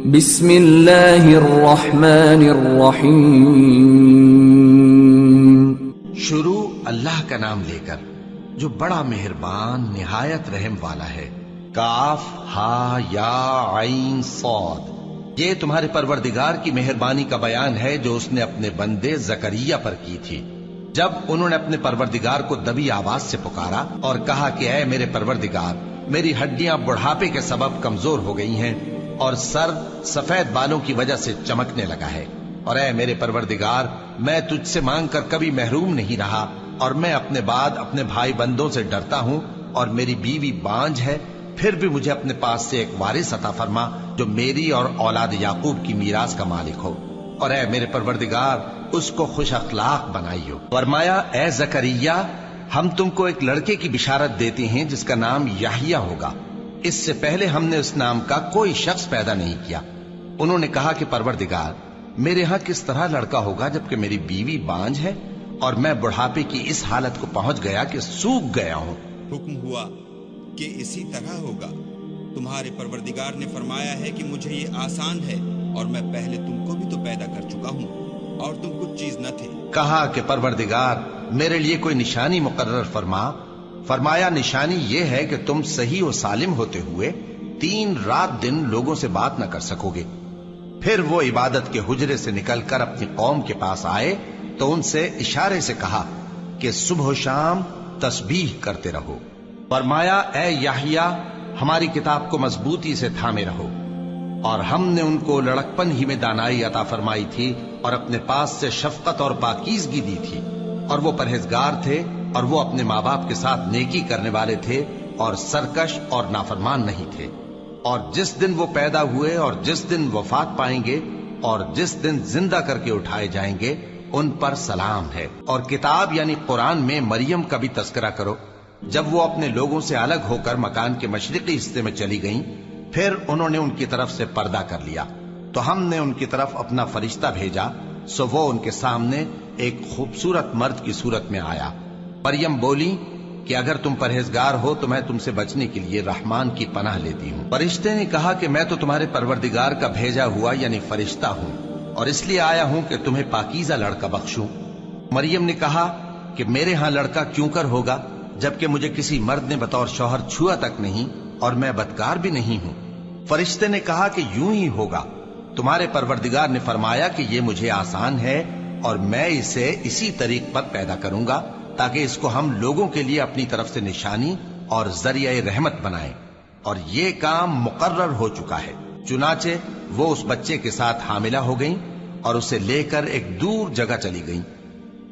بسم اللہ الرحمن الرحیم. شروع اللہ کا نام لے کر جو بڑا مہربان نہایت رحم والا ہے. کاف ہا یا عین صاد. یہ تمہارے پروردگار کی مہربانی کا بیان ہے جو اس نے اپنے بندے زکریا پر کی تھی جب انہوں نے اپنے پروردگار کو دبی آواز سے پکارا اور کہا کہ اے میرے پروردگار، میری ہڈیاں بڑھاپے کے سبب کمزور ہو گئی ہیں اور سر سفید بالوں کی وجہ سے چمکنے لگا ہے، اور اے میرے پروردگار، میں تجھ سے مانگ کر کبھی محروم نہیں رہا، اور میں اپنے بعد اپنے بھائی بندوں سے ڈرتا ہوں، اور میری بیوی بانجھ ہے، پھر بھی مجھے اپنے پاس سے ایک وارث عطا فرما جو میری اور اولاد یعقوب کی میراث کا مالک ہو، اور اے میرے پروردگار، اس کو خوش اخلاق بنائیو. فرمایا اے زکریا، ہم تم کو ایک لڑکے کی بشارت دیتے ہیں جس کا نام یحییٰ ہوگا. اس سے پہلے ہم نے اس نام کا کوئی شخص پیدا نہیں کیا. انہوں نے کہا کہ پروردگار، میرے ہاں کس طرح لڑکا ہوگا جبکہ میری بیوی بانجھ ہے اور میں بڑھاپے کی اس حالت کو پہنچ گیا کہ سوکھ گیا ہوں. حکم ہوا کہ اسی طرح ہوگا. تمہارے پروردگار نے فرمایا ہے کہ مجھے یہ آسان ہے، اور میں پہلے تم کو بھی تو پیدا کر چکا ہوں اور تم کچھ چیز نہ تھے. کہا کہ پروردگار، میرے لیے کوئی نشانی مقرر فرما. فرمایا نشانی یہ ہے کہ تم صحیح و سالم ہوتے ہوئے 3 رات دن لوگوں سے بات نہ کر سکو گے. پھر وہ عبادت کے حجرے سے نکل کر اپنی قوم کے پاس آئے تو ان سے اشارے سے کہا کہ صبح و شام تسبیح کرتے رہو. فرمایا اے یحییٰ، ہماری کتاب کو مضبوطی سے تھامے رہو. اور ہم نے ان کو لڑکپن ہی میں دانائی عطا فرمائی تھی اور اپنے پاس سے شفقت اور پاکیزگی دی تھی، اور وہ پرہیزگار تھے اور وہ اپنے ماں باپ کے ساتھ نیکی کرنے والے تھے اور سرکش اور نافرمان نہیں تھے. اور جس دن وہ پیدا ہوئے اور جس دن وفات پائیں گے اور جس دن زندہ کر کے اٹھائے جائیں گے ان پر سلام ہے. اور کتاب یعنی قرآن میں مریم کا بھی تذکرہ کرو. جب وہ اپنے لوگوں سے الگ ہو کر مکان کے مشرقی حصے میں چلی گئیں، پھر انہوں نے ان کی طرف سے پردہ کر لیا تو ہم نے ان کی طرف اپنا فرشتہ بھیجا، سو وہ ان کے سامنے ایک خوبصورت مرد کی صورت میں آیا. مریم بولی کہ اگر تم پرہیزگار ہو تو میں تم سے بچنے کے لیے رحمان کی پناہ لیتی ہوں. فرشتے نے کہا کہ میں تو تمہارے پروردگار کا بھیجا ہوا یعنی فرشتہ ہوں، اور اس لیے آیا ہوں کہ تمہیں پاکیزہ لڑکا بخشوں. مریم نے کہا کہ میرے ہاں لڑکا کیوں کر ہوگا جبکہ مجھے کسی مرد نے بطور شوہر چھوا تک نہیں اور میں بدکار بھی نہیں ہوں. فرشتے نے کہا کہ یوں ہی ہوگا. تمہارے پروردگار نے فرمایا کہ یہ مجھے آسان ہے اور میں اسے اسی طریق پر پیدا کروں گا تاکہ اس کو ہم لوگوں کے لیے اپنی طرف سے نشانی اور ذریعہ رحمت بنائیں. اور یہ کام مقرر ہو چکا ہے. چنانچہ وہ اس بچے کے ساتھ حاملہ ہو گئیں اور اسے لے کر ایک دور جگہ چلی گئیں.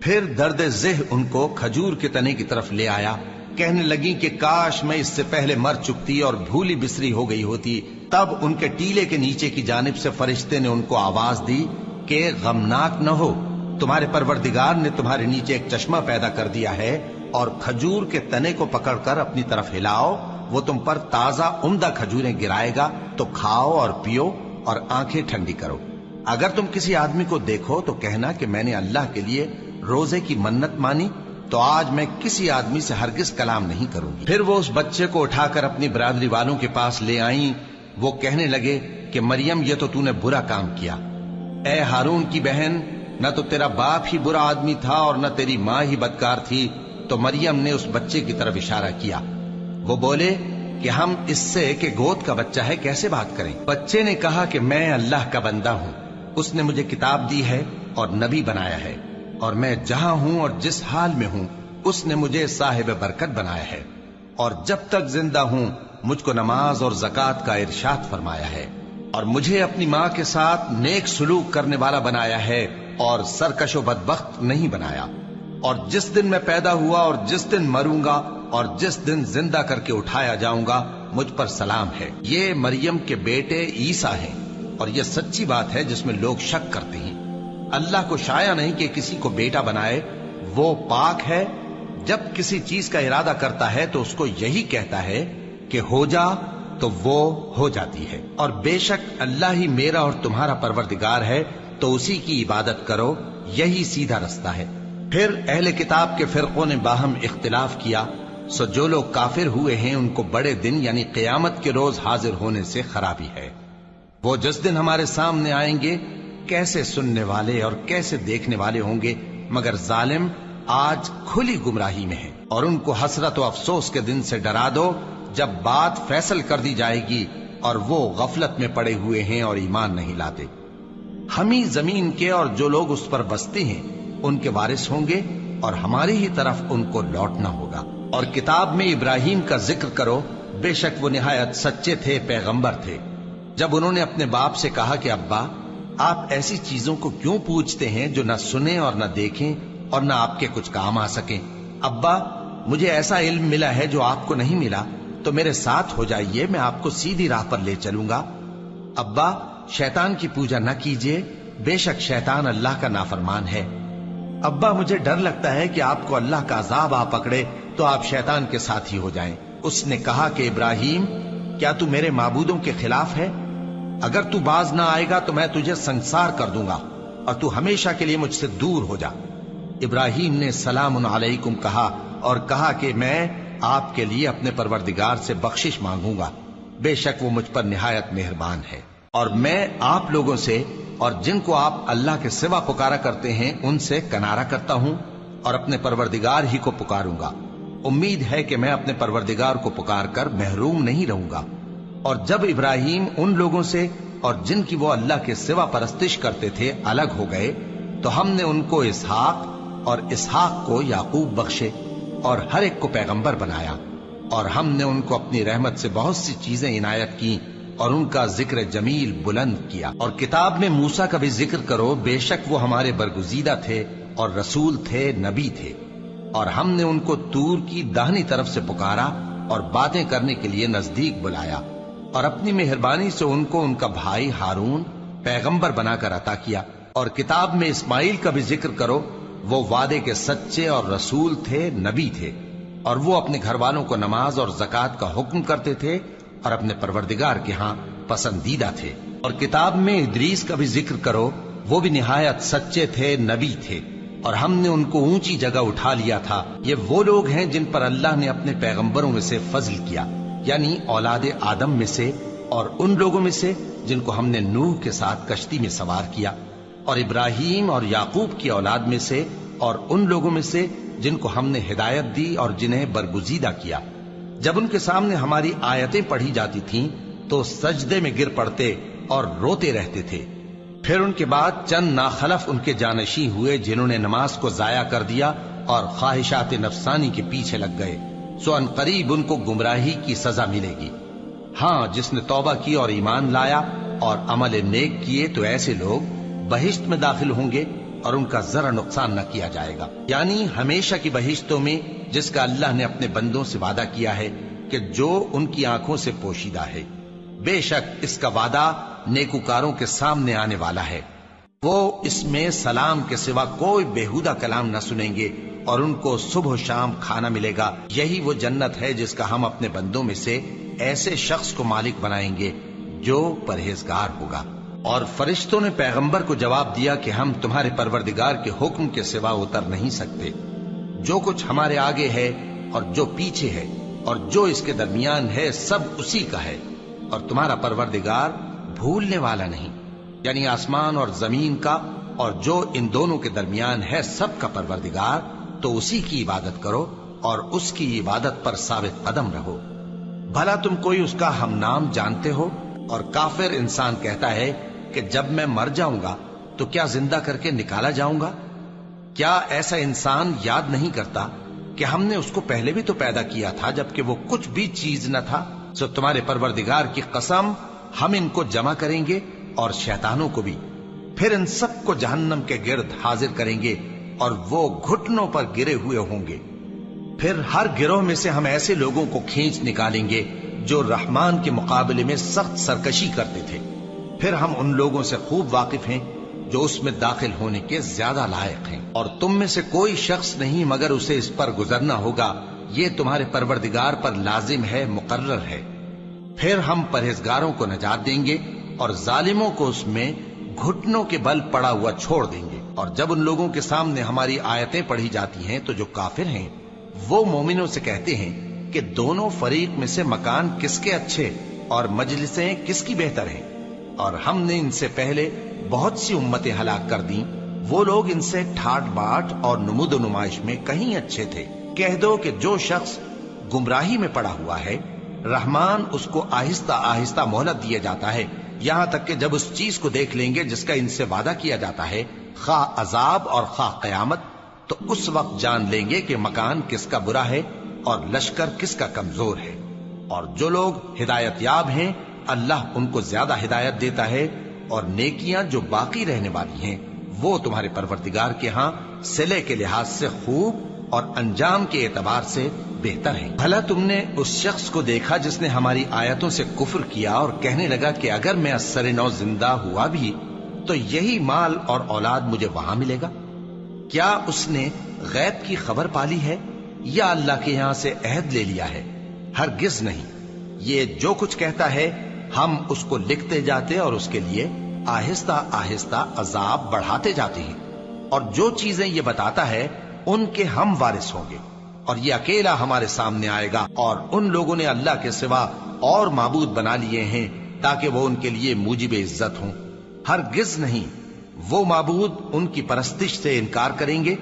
پھر درد ذہ ان کو کھجور کے تنے کی طرف لے آیا. کہنے لگی کہ کاش میں اس سے پہلے مر چکتی اور بھولی بسری ہو گئی ہوتی. تب ان کے ٹیلے کے نیچے کی جانب سے فرشتے نے ان کو آواز دی کہ غمناک نہ ہو، تمہارے پروردگار نے تمہارے نیچے ایک چشمہ پیدا کر دیا ہے، اور کھجور کے تنے کو پکڑ کر اپنی طرف ہلاؤ، وہ تم پر تازہ عمدہ کھجوریں گرائے گا، تو کھاؤ اور پیو اور آنکھیں ٹھنڈی کرو. اگر تم کسی آدمی کو دیکھو تو کہنا کہ میں نے اللہ کے لیے روزے کی منت مانی، تو آج میں کسی آدمی سے ہرگز کلام نہیں کروں گی. پھر وہ اس بچے کو اٹھا کر اپنی برادری والوں کے پاس لے آئیں. وہ کہنے لگے کہ مریم، یہ تو نے برا کام کیا. اے ہارون کی بہن، نہ تو تیرا باپ ہی برا آدمی تھا اور نہ تیری ماں ہی بدکار تھی. تو مریم نے اس بچے کی طرف اشارہ کیا. وہ بولے کہ ہم اس سے کہ گود کا بچہ ہے کیسے بات کریں. بچے نے کہا کہ میں اللہ کا بندہ ہوں، اس نے مجھے کتاب دی ہے اور نبی بنایا ہے، اور میں جہاں ہوں اور جس حال میں ہوں اس نے مجھے صاحب برکت بنایا ہے، اور جب تک زندہ ہوں مجھ کو نماز اور زکوٰۃ کا ارشاد فرمایا ہے، اور مجھے اپنی ماں کے ساتھ نیک سلوک کرنے والا بنایا ہے اور سرکش و بدبخت نہیں بنایا. اور جس دن میں پیدا ہوا اور جس دن مروں گا اور جس دن زندہ کر کے اٹھایا جاؤں گا مجھ پر سلام ہے. یہ مریم کے بیٹے عیسیٰ ہیں، اور یہ سچی بات ہے جس میں لوگ شک کرتے ہیں. اللہ کو شایع نہیں کہ کسی کو بیٹا بنائے، وہ پاک ہے. جب کسی چیز کا ارادہ کرتا ہے تو اس کو یہی کہتا ہے کہ ہو جا، تو وہ ہو جاتی ہے. اور بے شک اللہ ہی میرا اور تمہارا پروردگار ہے، تو اسی کی عبادت کرو، یہی سیدھا رستہ ہے. پھر اہل کتاب کے فرقوں نے باہم اختلاف کیا، سو جو لوگ کافر ہوئے ہیں ان کو بڑے دن یعنی قیامت کے روز حاضر ہونے سے خرابی ہے. وہ جس دن ہمارے سامنے آئیں گے کیسے سننے والے اور کیسے دیکھنے والے ہوں گے، مگر ظالم آج کھلی گمراہی میں ہیں۔ اور ان کو حسرت و افسوس کے دن سے ڈرا دو جب بات فیصل کر دی جائے گی اور وہ غفلت میں پڑے ہوئے ہیں اور ایمان نہیں لاتے۔ ہم ہی زمین کے اور جو لوگ اس پر بستے ہیں ان کے وارث ہوں گے اور ہماری ہی طرف ان کو لوٹنا ہوگا۔ اور کتاب میں ابراہیم کا ذکر کرو، بے شک وہ نہایت سچے تھے، پیغمبر تھے۔ جب انہوں نے اپنے باپ سے کہا کہ ابا، آپ ایسی چیزوں کو کیوں پوچھتے ہیں جو نہ سنیں اور نہ دیکھیں اور نہ آپ کے کچھ کام آ سکیں؟ ابا، مجھے ایسا علم ملا ہے جو آپ کو نہیں ملا، تو میرے ساتھ ہو جائیے، میں آپ کو سیدھی راہ پر لے چلوں گا۔ ابا، شیطان کی پوجا نہ کیجیے، بے شک شیطان اللہ کا نافرمان ہے۔ ابا، مجھے ڈر لگتا ہے کہ آپ کو اللہ کا عذاب آ پکڑے تو آپ شیطان کے ساتھی ہو جائیں۔ اس نے کہا کہ ابراہیم، کیا تو میرے معبودوں کے خلاف ہے؟ اگر تو باز نہ آئے گا تو میں تجھے سنسار کر دوں گا اور تو ہمیشہ کے لیے مجھ سے دور ہو جا۔ ابراہیم نے سلام علیکم کہا اور کہا کہ میں آپ کے لیے اپنے پروردگار سے بخشش مانگوں گا، بے شک وہ مجھ پر نہایت مہربان ہے۔ اور میں آپ لوگوں سے اور جن کو آپ اللہ کے سوا پکارا کرتے ہیں ان سے کنارہ کرتا ہوں اور اپنے پروردگار ہی کو پکاروں گا۔ امید ہے کہ میں اپنے پروردگار کو پکار کر محروم نہیں رہوں گا۔ اور جب ابراہیم ان لوگوں سے اور جن کی وہ اللہ کے سوا پرستش کرتے تھے الگ ہو گئے تو ہم نے ان کو اسحاق اور اسحاق کو یعقوب بخشے اور ہر ایک کو پیغمبر بنایا، اور ہم نے ان کو اپنی رحمت سے بہت سی چیزیں عنایت کی اور ان کا ذکر جمیل بلند کیا۔ اور کتاب میں موسیٰ کا بھی ذکر کرو، بے شک وہ ہمارے برگزیدہ تھے اور رسول تھے، نبی تھے، اور ہم نے ان کو طور کی داہنی طرف سے پکارا اور باتیں کرنے کے لیے نزدیک بلایا، اور اپنی مہربانی سے ان کو ان کا بھائی ہارون پیغمبر بنا کر عطا کیا۔ اور کتاب میں اسماعیل کا بھی ذکر کرو، وہ وعدے کے سچے اور رسول تھے، نبی تھے، اور وہ اپنے گھر والوں کو نماز اور زکوٰۃ کا حکم کرتے تھے اور اپنے پروردگار کے ہاں پسندیدہ تھے۔ اور کتاب میں ادریس کا بھی ذکر کرو، وہ بھی نہایت سچے تھے، نبی تھے، اور ہم نے ان کو اونچی جگہ اٹھا لیا تھا۔ یہ وہ لوگ ہیں جن پر اللہ نے اپنے پیغمبروں میں سے فضل کیا، یعنی اولاد آدم میں سے اور ان لوگوں میں سے جن کو ہم نے نوح کے ساتھ کشتی میں سوار کیا، اور ابراہیم اور یعقوب کی اولاد میں سے اور ان لوگوں میں سے جن کو ہم نے ہدایت دی اور جنہیں برگزیدہ کیا۔ جب ان کے سامنے ہماری آیتیں پڑھی جاتی تھیں تو سجدے میں گر پڑتے اور روتے رہتے تھے۔ پھر ان کے بعد چند ناخلف ان کے جانشین ہوئے جنہوں نے نماز کو ضائع کر دیا اور خواہشات نفسانی کے پیچھے لگ گئے، سو ان قریب ان کو گمراہی کی سزا ملے گی۔ ہاں، جس نے توبہ کی اور ایمان لایا اور عمل نیک کیے تو ایسے لوگ بہشت میں داخل ہوں گے اور ان کا ذرا نقصان نہ کیا جائے گا، یعنی ہمیشہ کی بہشتوں میں جس کا اللہ نے اپنے بندوں سے وعدہ کیا ہے کہ جو ان کی آنکھوں سے پوشیدہ ہے۔ بے شک اس کا وعدہ نیکوکاروں کے سامنے آنے والا ہے، وہ اس میں سلام کے سوا کوئی بیہودہ کلام نہ سنیں گے اور ان کو صبح و شام کھانا ملے گا۔ یہی وہ جنت ہے جس کا ہم اپنے بندوں میں سے ایسے شخص کو مالک بنائیں گے جو پرہیزگار ہوگا۔ اور فرشتوں نے پیغمبر کو جواب دیا کہ ہم تمہارے پروردگار کے حکم کے سوا اتر نہیں سکتے۔ جو کچھ ہمارے آگے ہے اور جو پیچھے ہے اور جو اس کے درمیان ہے سب اسی کا ہے، اور تمہارا پروردگار بھولنے والا نہیں، یعنی آسمان اور زمین کا اور جو ان دونوں کے درمیان ہے سب کا پروردگار، تو اسی کی عبادت کرو اور اس کی عبادت پر ثابت قدم رہو۔ بھلا تم کوئی اس کا ہم نام جانتے ہو؟ اور کافر انسان کہتا ہے کہ جب میں مر جاؤں گا تو کیا زندہ کر کے نکالا جاؤں گا؟ کیا ایسا انسان یاد نہیں کرتا کہ ہم نے اس کو پہلے بھی تو پیدا کیا تھا جبکہ وہ کچھ بھی چیز نہ تھا؟ سو تمہارے پروردگار کی قسم، ہم ان کو جمع کریں گے اور شیطانوں کو بھی، پھر ان سب کو جہنم کے گرد حاضر کریں گے اور وہ گھٹنوں پر گرے ہوئے ہوں گے۔ پھر ہر گروہ میں سے ہم ایسے لوگوں کو کھینچ نکالیں گے جو رحمان کے مقابلے میں سخت سرکشی کرتے تھے، پھر ہم ان لوگوں سے خوب واقف ہیں جو اس میں داخل ہونے کے زیادہ لائق ہیں، اور تم میں سے کوئی شخص نہیں مگر اسے اس پر گزرنا ہوگا، یہ تمہارے پروردگار پر لازم ہے، مقرر ہے۔ پھر ہم پرہیزگاروں کو نجات دیں گے اور ظالموں کو اس میں گھٹنوں کے بل پڑا ہوا چھوڑ دیں گے۔ اور جب ان لوگوں کے سامنے ہماری آیتیں پڑھی جاتی ہیں تو جو کافر ہیں وہ مومنوں سے کہتے ہیں کہ دونوں فریق میں سے مکان کس کے اچھے اور مجلسیں کس کی بہتر ہیں؟ اور ہم نے ان سے پہلے بہت سی امتیں ہلاک کر دیں، وہ لوگ ان سے ٹھاٹ باٹ اور نمود و نمائش میں کہیں اچھے تھے۔ کہہ دو کہ جو شخص گمراہی میں پڑا ہوا ہے، رحمان اس کو آہستہ آہستہ مہلت دیا جاتا ہے، یہاں تک کہ جب اس چیز کو دیکھ لیں گے جس کا ان سے وعدہ کیا جاتا ہے، خواہ عذاب اور خواہ قیامت، تو اس وقت جان لیں گے کہ مکان کس کا برا ہے اور لشکر کس کا کمزور ہے۔ اور جو لوگ ہدایت یاب ہیں، اللہ ان کو زیادہ ہدایت دیتا ہے، اور نیکیاں جو باقی رہنے والی ہیں وہ تمہارے پروردگار کے ہاں صلے کے لحاظ سے خوب اور انجام کے اعتبار سے بہتر ہیں۔ بھلا تم نے اس شخص کو دیکھا جس نے ہماری آیتوں سے کفر کیا اور کہنے لگا کہ اگر میں ازسر نو زندہ ہوا بھی تو یہی مال اور اولاد مجھے وہاں ملے گا؟ کیا اس نے غیب کی خبر پالی ہے یا اللہ کے یہاں سے عہد لے لیا ہے؟ ہرگز نہیں، یہ جو کچھ کہتا ہے ہم اس کو لکھتے جاتے اور اس کے لیے آہستہ آہستہ عذاب بڑھاتے جاتے ہیں، اور جو چیزیں یہ بتاتا ہے ان کے ہم وارث ہوں گے، اور یہ اکیلا ہمارے سامنے آئے گا۔ اور ان لوگوں نے اللہ کے سوا اور معبود بنا لیے ہیں تاکہ وہ ان کے لیے موجب عزت ہوں۔ ہرگز نہیں، وہ معبود ان کی پرستش سے انکار کریں گے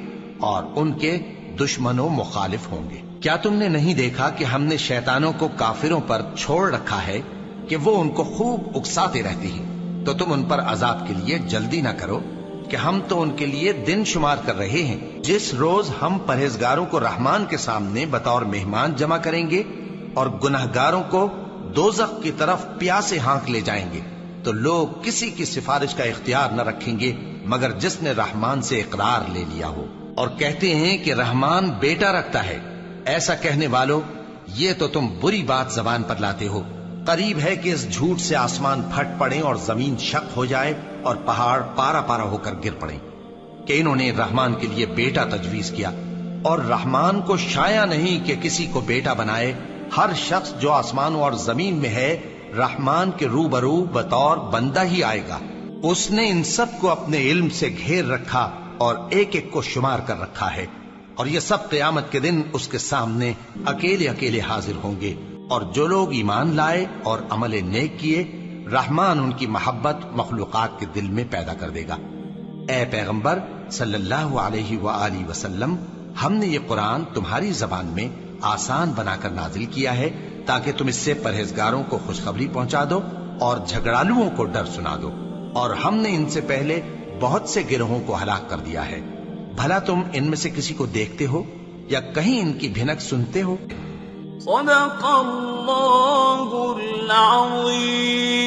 اور ان کے دشمن و مخالف ہوں گے۔ کیا تم نے نہیں دیکھا کہ ہم نے شیطانوں کو کافروں پر چھوڑ رکھا ہے کہ وہ ان کو خوب اکساتے رہتے ہیں؟ تو تم ان پر عذاب کے لیے جلدی نہ کرو کہ ہم تو ان کے لیے دن شمار کر رہے ہیں۔ جس روز ہم پرہیزگاروں کو رحمان کے سامنے بطور مہمان جمع کریں گے اور گناہگاروں کو دوزخ کی طرف پیاسے ہانک لے جائیں گے، تو لوگ کسی کی سفارش کا اختیار نہ رکھیں گے مگر جس نے رحمان سے اقرار لے لیا ہو، اور کہتے ہیں کہ رحمان بیٹا رکھتا ہے۔ ایسا کہنے والوں، یہ تو تم بری بات زبان پر لاتے ہو۔ قریب ہے کہ اس جھوٹ سے آسمان پھٹ پڑے اور زمین شق ہو جائے اور پہاڑ پارا پارا ہو کر گر پڑے کہ انہوں نے رحمان کے لیے بیٹا تجویز کیا، اور رحمان کو شایع نہیں کہ کسی کو بیٹا بنائے۔ ہر شخص جو آسمانوں اور زمین میں ہے رحمان کے روبرو بطور بندہ ہی آئے گا۔ اس نے ان سب کو اپنے علم سے گھیر رکھا اور ایک ایک کو شمار کر رکھا ہے، اور یہ سب قیامت کے دن اس کے سامنے اکیلے اکیلے حاضر ہوں گے۔ اور جو لوگ ایمان لائے اور عمل نیک کیے، رحمان ان کی محبت مخلوقات کے دل میں پیدا کر دے گا۔ اے پیغمبر صلی اللہ علیہ وآلہ وسلم، ہم نے یہ قرآن تمہاری زبان میں آسان بنا کر نازل کیا ہے تاکہ تم اس سے پرہیزگاروں کو خوشخبری پہنچا دو اور جھگڑالوؤں کو ڈر سنا دو، اور ہم نے ان سے پہلے بہت سے گروہوں کو ہلاک کر دیا ہے۔ بھلا تم ان میں سے کسی کو دیکھتے ہو یا کہیں ان کی بھنک سنتے ہو؟ صدق اللہ العظیم۔